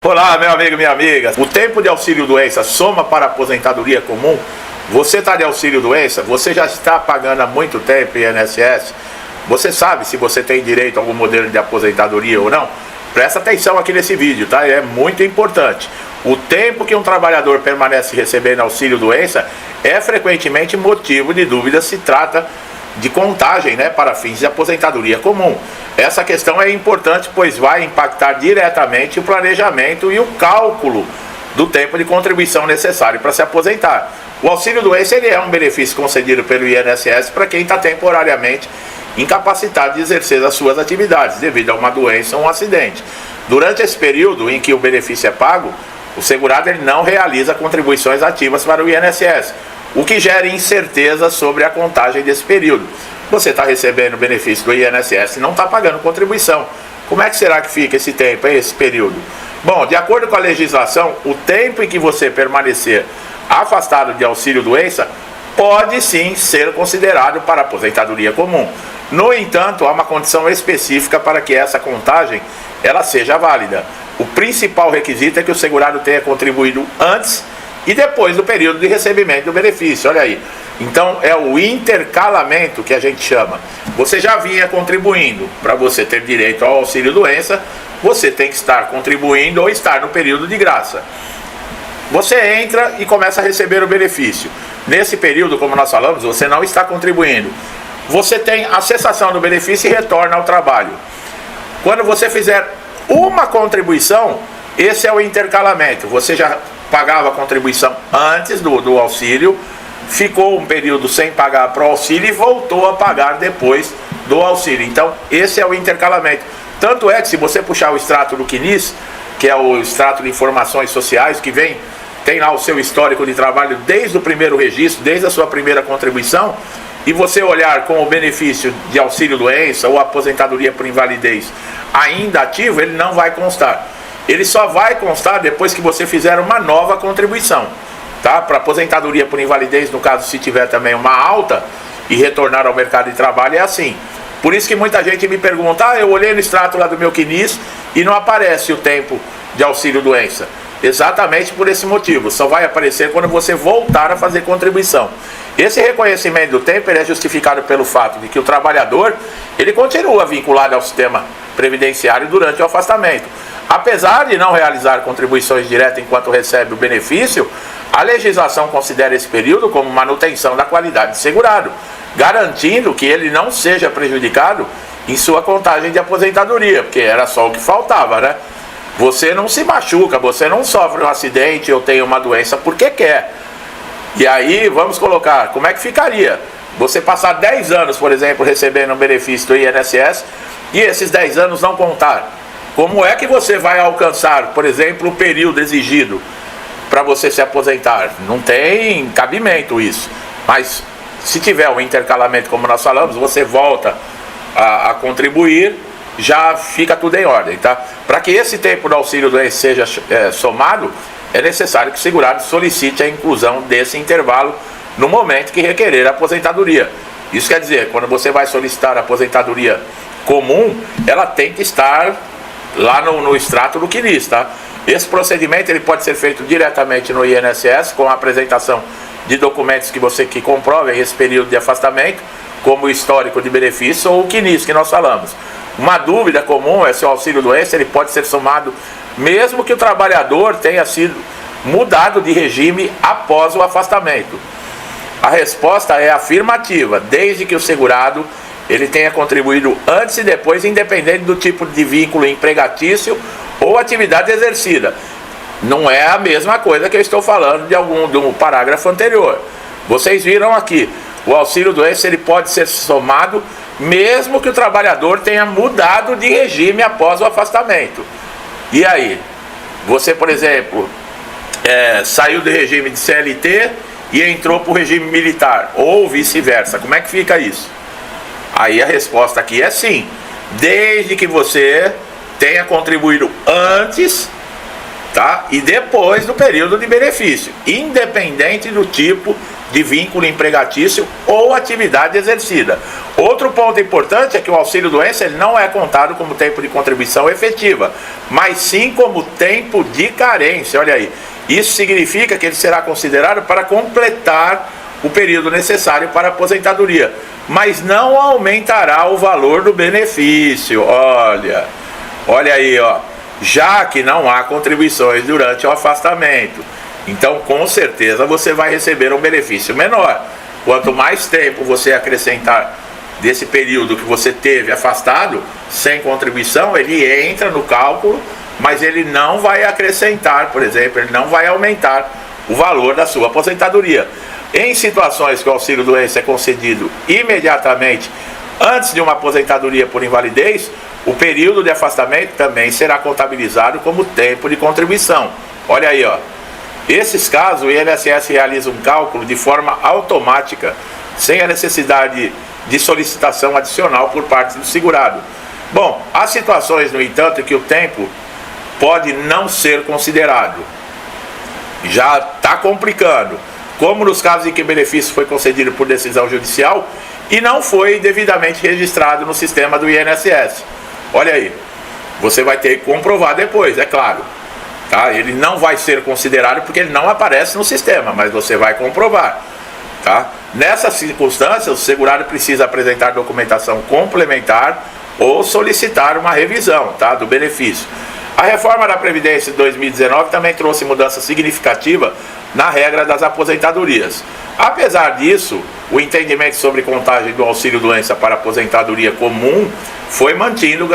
Olá, meu amigo, minha amiga. O tempo de auxílio-doença soma para a aposentadoria comum? Você está de auxílio-doença? Você já está pagando há muito tempo INSS? Você sabe se você tem direito a algum modelo de aposentadoria ou não? Presta atenção aqui nesse vídeo, tá? É muito importante. O tempo que um trabalhador permanece recebendo auxílio-doença é frequentemente motivo de dúvida se trata de contagem, para fins de aposentadoria comum. Essa questão é importante, pois vai impactar diretamente o planejamento e o cálculo do tempo de contribuição necessário para se aposentar. O auxílio-doença é um benefício concedido pelo INSS para quem está temporariamente incapacitado de exercer as suas atividades devido a uma doença ou um acidente. Durante esse período em que o benefício é pago, o segurado ele não realiza contribuições ativas para o INSS, o que gera incerteza sobre a contagem desse período. Você está recebendo o benefício do INSS e não está pagando contribuição. Como é que será que fica esse tempo, esse período? Bom, de acordo com a legislação, o tempo em que você permanecer afastado de auxílio-doença pode sim ser considerado para aposentadoria comum. No entanto, há uma condição específica para que essa contagem ela seja válida. O principal requisito é que o segurado tenha contribuído antes e depois do período de recebimento do benefício. Olha aí. Então é o intercalamento que a gente chama. Você já vinha contribuindo. Para você ter direito ao auxílio-doença, você tem que estar contribuindo ou estar no período de graça. Você entra e começa a receber o benefício. Nesse período, como nós falamos, você não está contribuindo. Você tem a cessação do benefício e retorna ao trabalho. Quando você fizer uma contribuição, esse é o intercalamento. Você já pagava a contribuição antes do auxílio, ficou um período sem pagar para o auxílio e voltou a pagar depois do auxílio. Então, esse é o intercalamento. Tanto é que se você puxar o extrato do CNIS, que é o extrato de informações sociais, que tem lá o seu histórico de trabalho desde o primeiro registro, desde a sua primeira contribuição, e você olhar com o benefício de auxílio-doença ou aposentadoria por invalidez ainda ativo, ele não vai constar. Ele só vai constar depois que você fizer uma nova contribuição, tá? Para aposentadoria por invalidez, no caso se tiver também uma alta e retornar ao mercado de trabalho, é assim. Por isso que muita gente me pergunta, eu olhei no extrato lá do meu CNIS e não aparece o tempo de auxílio-doença. Exatamente por esse motivo, só vai aparecer quando você voltar a fazer contribuição. Esse reconhecimento do tempo ele é justificado pelo fato de que o trabalhador ele continua vinculado ao sistema previdenciário durante o afastamento. Apesar de não realizar contribuições diretas enquanto recebe o benefício, a legislação considera esse período como manutenção da qualidade de segurado, garantindo que ele não seja prejudicado em sua contagem de aposentadoria, porque era só o que faltava, Você não se machuca, você não sofre um acidente ou tem uma doença porque quer. E aí, vamos colocar, como é que ficaria? Você passar 10 anos, por exemplo, recebendo um benefício do INSS e esses 10 anos não contar. Como é que você vai alcançar, por exemplo, o período exigido para você se aposentar? Não tem cabimento isso. Mas se tiver um intercalamento, como nós falamos, você volta a contribuir, já fica tudo em ordem, tá? Para que esse tempo do auxílio-doença seja somado, é necessário que o segurado solicite a inclusão desse intervalo no momento que requerer a aposentadoria. Isso quer dizer, quando você vai solicitar a aposentadoria comum, ela tem que estar lá no extrato do CNIS, tá? Esse procedimento ele pode ser feito diretamente no INSS com a apresentação de documentos que comprovem esse período de afastamento, como o histórico de benefício ou o CNIS que nós falamos. Uma dúvida comum é se o auxílio-doença ele pode ser somado mesmo que o trabalhador tenha sido mudado de regime após o afastamento. A resposta é afirmativa, desde que o segurado ele tenha contribuído antes e depois, independente do tipo de vínculo empregatício ou atividade exercida. Não é a mesma coisa que eu estou falando de um parágrafo anterior. Vocês viram aqui, o auxílio-doença ele pode ser somado mesmo que o trabalhador tenha mudado de regime após o afastamento. E aí? Você, por exemplo, saiu do regime de CLT e entrou para o regime militar, ou vice-versa. Como é que fica isso? Aí a resposta aqui é sim, desde que você tenha contribuído antes, tá? E depois do período de benefício, independente do tipo de vínculo empregatício ou atividade exercida. Outro ponto importante é que o auxílio-doença ele não é contado como tempo de contribuição efetiva, mas sim como tempo de carência. Olha aí, isso significa que ele será considerado para completar o período necessário para a aposentadoria, mas não aumentará o valor do benefício. Olha aí, ó, já que não há contribuições durante o afastamento. Então, com certeza, você vai receber um benefício menor. Quanto mais tempo você acrescentar desse período que você teve afastado, sem contribuição, ele entra no cálculo, mas ele não vai acrescentar, por exemplo, ele não vai aumentar o valor da sua aposentadoria. Em situações que o auxílio-doença é concedido imediatamente antes de uma aposentadoria por invalidez, o período de afastamento também será contabilizado como tempo de contribuição. Olha aí, ó. Nesses casos, o INSS realiza um cálculo de forma automática, sem a necessidade de solicitação adicional por parte do segurado. Bom, há situações, no entanto, que o tempo pode não ser considerado. Já está complicando, como nos casos em que o benefício foi concedido por decisão judicial e não foi devidamente registrado no sistema do INSS. Olha aí, você vai ter que comprovar depois, é claro. Tá? Ele não vai ser considerado porque ele não aparece no sistema, mas você vai comprovar. Tá? Nessas circunstâncias, o segurado precisa apresentar documentação complementar ou solicitar uma revisão, tá, do benefício. A reforma da Previdência de 2019 também trouxe mudança significativa na regra das aposentadorias. Apesar disso, o entendimento sobre contagem do auxílio-doença para aposentadoria comum foi mantido,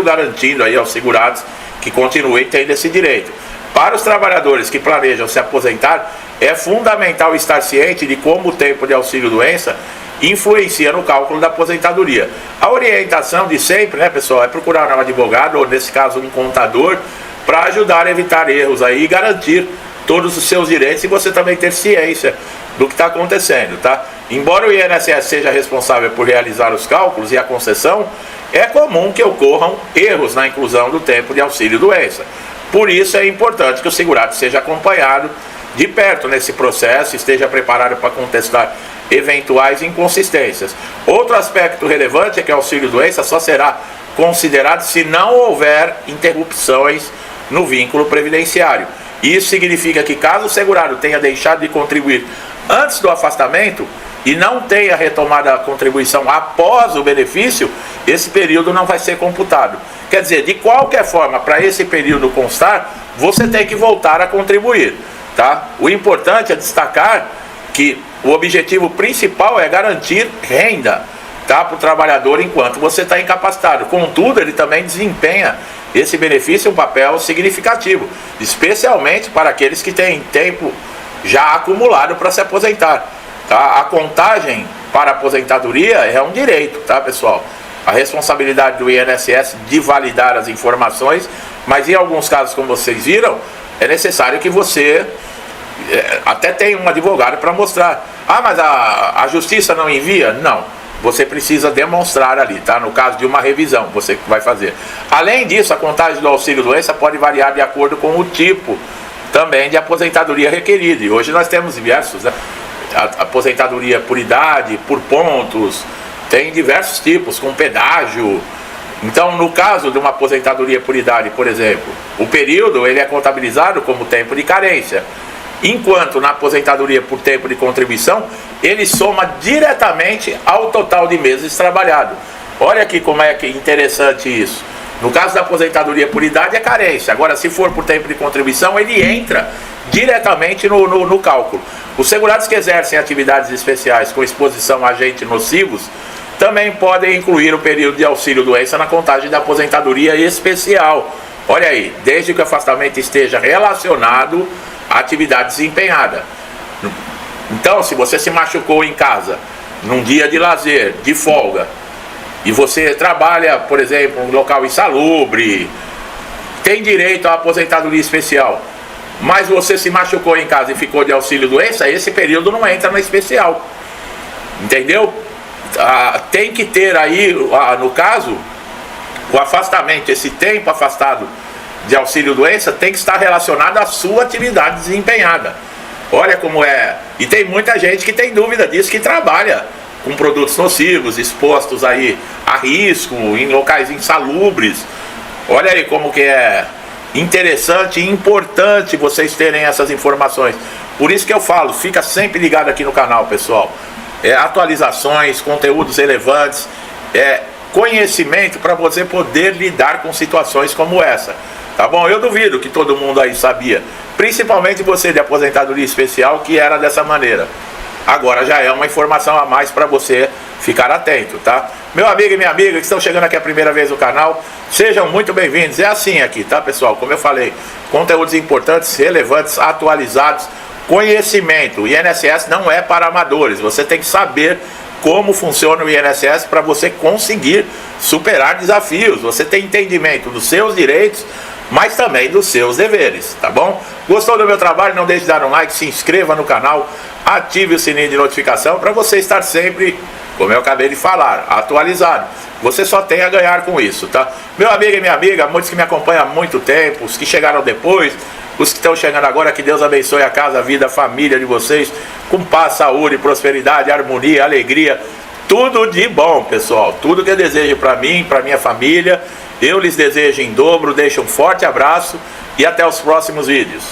garantindo aí aos segurados que continuem tendo esse direito. Para os trabalhadores que planejam se aposentar, é fundamental estar ciente de como o tempo de auxílio-doença influencia no cálculo da aposentadoria. A orientação de sempre, né, pessoal, é procurar um advogado, ou nesse caso um contador, para ajudar a evitar erros aí e garantir todos os seus direitos e você também ter ciência do que está acontecendo, tá? Embora o INSS seja responsável por realizar os cálculos e a concessão, é comum que ocorram erros na inclusão do tempo de auxílio-doença. Por isso é importante que o segurado seja acompanhado de perto nesse processo, esteja preparado para contestar eventuais inconsistências. Outro aspecto relevante é que o auxílio-doença só será considerado se não houver interrupções no vínculo previdenciário. Isso significa que caso o segurado tenha deixado de contribuir antes do afastamento e não tenha retomado a contribuição após o benefício, esse período não vai ser computado. Quer dizer, de qualquer forma, para esse período constar, você tem que voltar a contribuir. Tá? O importante é destacar que o objetivo principal é garantir renda, tá, para o trabalhador enquanto você está incapacitado. Contudo, ele também desempenha esse benefício um papel significativo, especialmente para aqueles que têm tempo já acumulado para se aposentar. Tá? A contagem para a aposentadoria é um direito, tá, pessoal? A responsabilidade do INSS de validar as informações, mas em alguns casos, como vocês viram, é necessário que você até tenha um advogado para mostrar. Ah, mas a justiça não envia? Não. Você precisa demonstrar ali, tá? No caso de uma revisão, você vai fazer. Além disso, a contagem do auxílio-doença pode variar de acordo com o tipo também de aposentadoria requerida. E hoje nós temos diversos, né? A aposentadoria por idade, por pontos, tem diversos tipos, com pedágio. Então, no caso de uma aposentadoria por idade, por exemplo, o período ele é contabilizado como tempo de carência. Enquanto na aposentadoria por tempo de contribuição, ele soma diretamente ao total de meses trabalhado. Olha aqui como é que interessante isso. No caso da aposentadoria por idade é carência. Agora, se for por tempo de contribuição, ele entra diretamente no cálculo. Os segurados que exercem atividades especiais com exposição a agentes nocivos também podem incluir o período de auxílio-doença na contagem da aposentadoria especial. Olha aí, desde que o afastamento esteja relacionado à atividade desempenhada. Então, se você se machucou em casa, num dia de lazer, de folga, e você trabalha, por exemplo, em um local insalubre, tem direito à aposentadoria especial, mas você se machucou em casa e ficou de auxílio-doença, esse período não entra na especial. Entendeu? Tem que ter aí, no caso, o afastamento, esse tempo afastado de auxílio-doença tem que estar relacionado à sua atividade desempenhada. Olha como é. E tem muita gente que tem dúvida disso, que trabalha com produtos nocivos, expostos aí a risco, em locais insalubres. Olha aí como que é interessante e importante vocês terem essas informações. Por isso que eu falo, fica sempre ligado aqui no canal, pessoal. Atualizações, conteúdos relevantes, conhecimento para você poder lidar com situações como essa. Tá bom? Eu duvido que todo mundo aí sabia, principalmente você de aposentadoria especial, que era dessa maneira. Agora já é uma informação a mais para você ficar atento, tá? Meu amigo e minha amiga que estão chegando aqui a primeira vez no canal, sejam muito bem-vindos. É assim aqui, tá, pessoal? Como eu falei, conteúdos importantes, relevantes, atualizados, conhecimento. O INSS não é para amadores, você tem que saber como funciona o INSS para você conseguir superar desafios. Você tem entendimento dos seus direitos, mas também dos seus deveres, tá bom? Gostou do meu trabalho? Não deixe de dar um like, se inscreva no canal, ative o sininho de notificação para você estar sempre, como eu acabei de falar, atualizado. Você só tem a ganhar com isso, tá? Meu amigo e minha amiga, muitos que me acompanham há muito tempo, os que chegaram depois, os que estão chegando agora, que Deus abençoe a casa, a vida, a família de vocês, com paz, saúde, prosperidade, harmonia, alegria, tudo de bom, pessoal. Tudo que eu desejo para mim, para minha família, eu lhes desejo em dobro. Deixo um forte abraço e até os próximos vídeos.